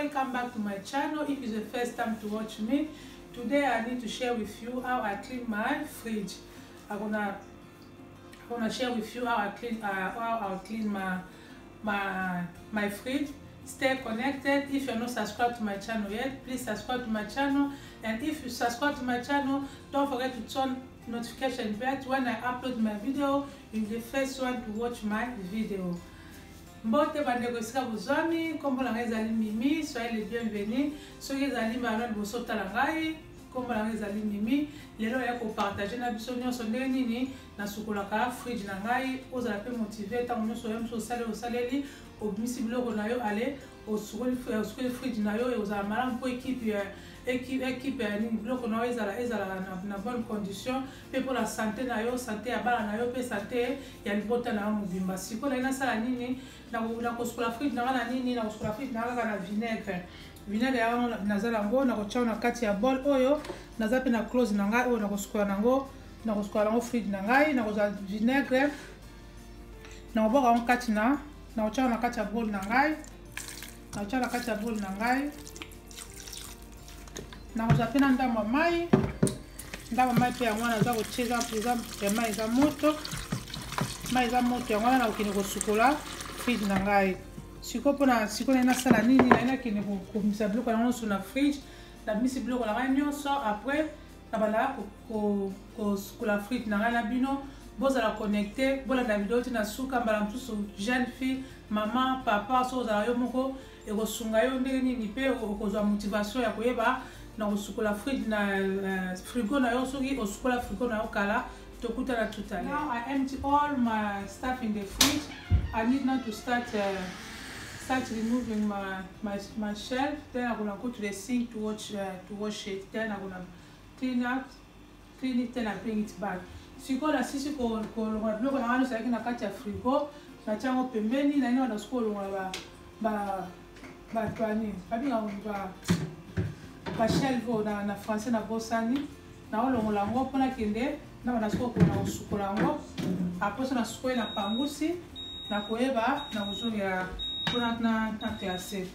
welcome back to my channel. If it's the first time to watch me, today I need to share with you how I clean my fridge. I'm gonna share with you how I clean my fridge. Stay connected. If you're not subscribed to my channel yet, please subscribe to my channel, and if you subscribe to my channel, don't forget to turn notification bell. When I upload my video, you'll be the first one to watch my video. Mbote bandeko esika bozwami, kombo na ngai ezali Mimi, soyez les bienvenus. Soki ezali malade bosotala ngai, kombo na ngai ezali Mimi. Lelo ya ko partager na biso nyonso ndenge nini nasukolaka fridge na ngai, ozala pe motivé tango nyonso yo mso osaleli obimisi biloko na yo ale osukoli fridge na yo ozala malamu mpo équipe ya nini biloko na yo ezala na bonne condition pe pour la santé na yo, santé ya bana na yo pe santé ya libota na yo mobimba. Sikoyo na nasala nini na kosukola fridge na nga na nini na kosukola fridge na kaka na vinaigre yango nazala yango na kotia na kati ya bol oyo naza pe na close na ngai oyo na kosukola nango fridge na ngai na kozala vinaigre na koboka yango kati na kotia na kati ya bol na ngai na kozala pe na ndambo ya mai pe yango wana naza kotia mai eza moto yango wana na kokende kosukola fridge na ngai. Sikoyo na nasala nini na nakende komisa biloko na nyonso na fridge na bimisi biloko na ngai nyonso après na bala kosukola fridge na ngai na bino bozala connecté bolanda video tina suka mbala mosusu jeune fille maman papa so ozala yo moko ekosunga yo ndenge nini pe okozwa motivation ya koyeba na kosukola fridge na frigo na yo soki osukola frigo na yo kala tokutana tutale. Now I empty all my stuff in the fridge. I need now to start removing my shelf. Then I'm gonna go to the sink to wash it. Then I'm gonna clean it, then I bring it back. Sikoyo na sisi ko biloko na ngano sayaki na kati ya frigo na chango pembeni na ina na sikoyo longa ba twani babinga ba shelf na français na bosani na olongola ngo pona kende na bana sikoyo ko na usukola ngo aposo na sikoyo na pangusi na koyeba na kuzonga pona na terrasse.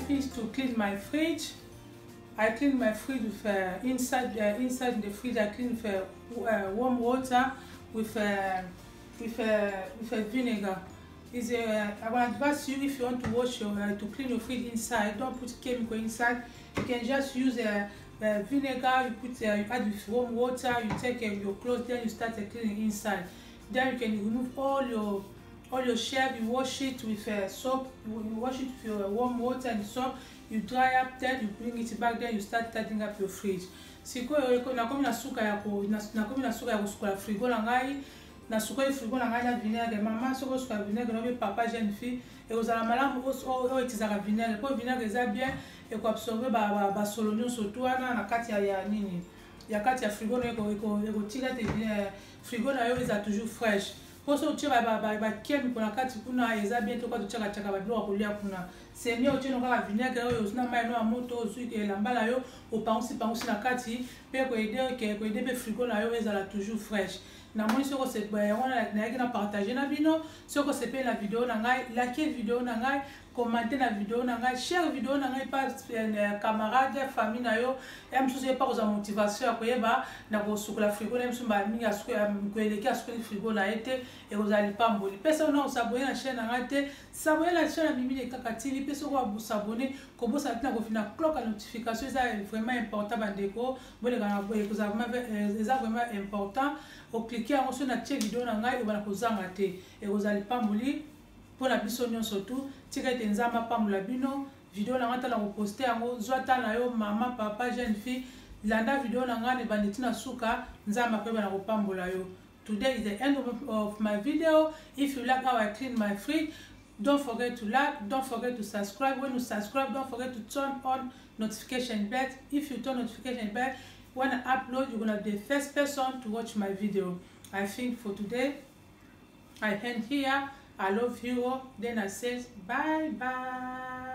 finished to clean my fridge. I clean my fridge with inside the fridge. I clean with warm water with vinegar. I will advise you, if you want to wash to clean your fridge inside, don't put chemical inside. You can just use vinegar. You add with warm water. You take your clothes, then you start cleaning inside. Then you can remove all your shelf. You wash it with soap. You wash it with warm water and soap. You dry up, then you bring it back, then you start tidying up your fridge. Siko nakomi na suka ya kusukula frigo na ngai, na suka frigo na ngai na vinaigre. Mama soko suka vinaigre na papa jeune fille et ozala malamu o etizaka vinaigre. Po vinaigre eza bien et ko absorber ba solonio surtout na kati ya nini. Ya kati ya frigo na eko tira te frigo na yo eza toujours fraîche. Pour ça, tu vas pour la carte pour na bien to tu chaka chaka ba kolia kuna. C'est mieux tu n'aura vinaigre yo na mai no moto zu ke la mbala yo o pansi na kati pe ko aider be frigo na yo ezala toujours fraîche. Na moi soko c'est on na partager na bino soko c'est pe la vidéo na ngai, liker vidéo na ngai, commenter la vidéo na ngai, share vidéo na ngai par camarade, famille na yo, et msusu pas aux motivation ya koyeba na ko sukula frigo na msumba mingi asuku ko eleka asuku frigo na ete et vous allez pas mboli. Pesa on s'abonner la chaîne na ngai, s'abonner la chaîne na Mimi les Kaka TV, pesa ko s'abonner ko bosa tena ko fina clock la notification, c'est vraiment important bandeko, bole kana vous vraiment important. Au cliquer sur la vidéo na ngai obana kozanga te et vous allez pas mboli pour la biso surtout tika tenzama pamula bino vidéo na ngata la poster yango zwata na yo mama papa jeune fille landa vidéo na ngane banditi na suka nzama pe bana kopambola yo. Today is the end of my video. If you like how I clean my fridge, don't forget to like, don't forget to subscribe. When you subscribe, don't forget to turn on notification bell. If you turn notification bell, when I upload, you're gonna be the first person to watch my video. I think for today I end here. I love you all. Then I say bye bye.